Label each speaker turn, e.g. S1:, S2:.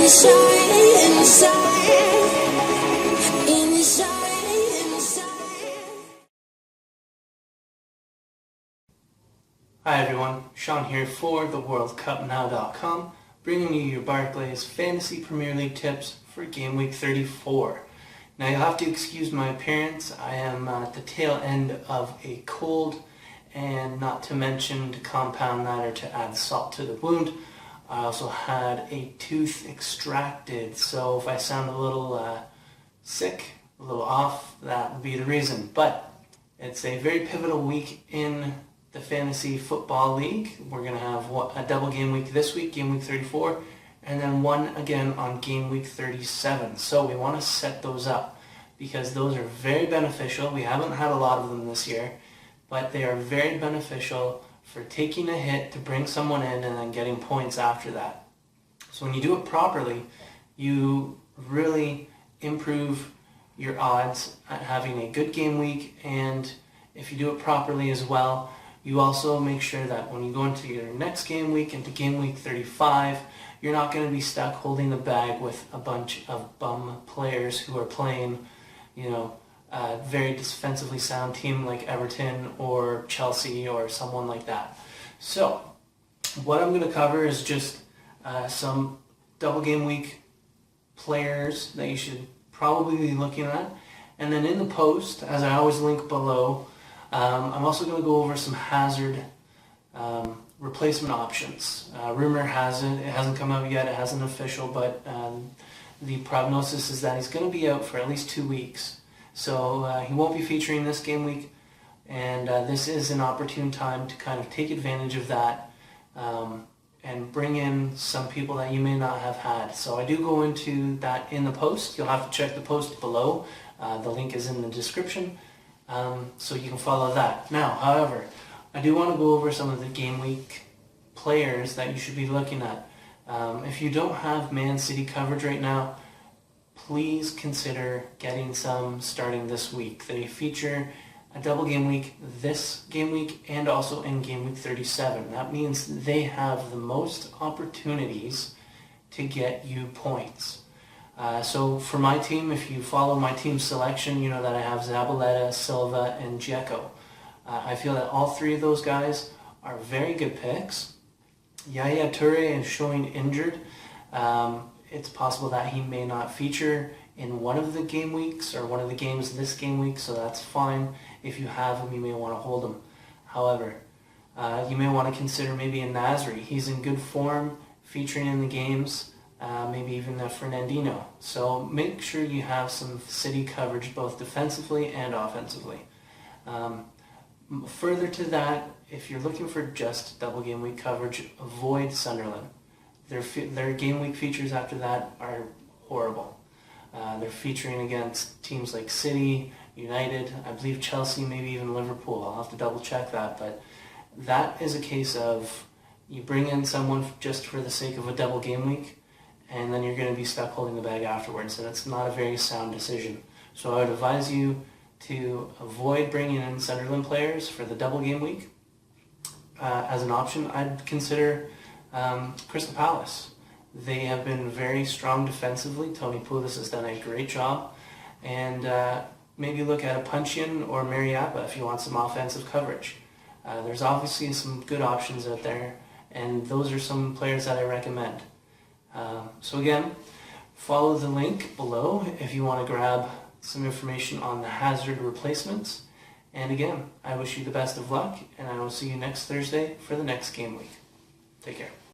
S1: Hi everyone, Sean here for the WorldCupNow.com, bringing you your Barclays Fantasy Premier League tips for Game Week 34. Now you'll have to excuse my appearance. I am at the tail end of a cold, and not to mention, to compound that or to add salt to the wound, I also had a tooth extracted, so if I sound a little sick, a little off, that would be the reason. But it's a very pivotal week in the Fantasy Football League. We're going to have a double game week this week, game week 34, and then one again on game week 37. So we want to set those up because those are very beneficial. We haven't had a lot of them this year, but they are very beneficial for taking a hit to bring someone in and then getting points after that. So when you do it properly, you really improve your odds at having a good game week, and if you do it properly as well, you also make sure that when you go into your next game week, into game week 35, you're not going to be stuck holding the bag with a bunch of bum players who are playing, a very defensively sound team like Everton or Chelsea or someone like that. So what I'm going to cover is just some double game week players that you should probably be looking at. And then in the post, as I always link below, I'm also going to go over some hazard replacement options. Rumor has it hasn't come out yet, it hasn't official, but the prognosis is that he's going to be out for at least 2 weeks. So he won't be featuring this game week, and this is an opportune time to kind of take advantage of that and bring in some people that you may not have had. So I do go into that in the post. You'll have to check the post below. The link is in the description. So you can follow that. Now, however, I do want to go over some of the game week players that you should be looking at. If you don't have Man City coverage right now, please consider getting some starting this week. They feature a double game week this game week and also in game week 37. That means they have the most opportunities to get you points. So for my team, if you follow my team selection, you know that I have Zabaleta, Silva, and Dzeko. I feel that all three of those guys are very good picks. Yaya Toure is showing injured. It's possible that he may not feature in one of the game weeks or one of the games this game week, so that's fine. If you have him, you may want to hold him. However, you may want to consider maybe a Nasri. He's in good form, featuring in the games. Maybe even a Fernandinho. So make sure you have some City coverage both defensively and offensively. Further to that, if you're looking for just double game week coverage, avoid Sunderland. Their game week features after that are horrible. They're featuring against teams like City, United, I believe Chelsea, maybe even Liverpool. I'll have to double check that, but that is a case of you bring in someone just for the sake of a double game week, and then you're going to be stuck holding the bag afterwards, and it's not a very sound decision. So I would advise you to avoid bringing in Sunderland players for the double game week. As an option, I'd consider Crystal Palace. They have been very strong defensively. Tony Pulis has done a great job, and maybe look at a Puncheon or Mariappa if you want some offensive coverage. There's obviously some good options out there, and those are some players that I recommend. So again, follow the link below if you want to grab some information on the hazard replacements. And again, I wish you the best of luck, and I will see you next Thursday for the next game week. Take care.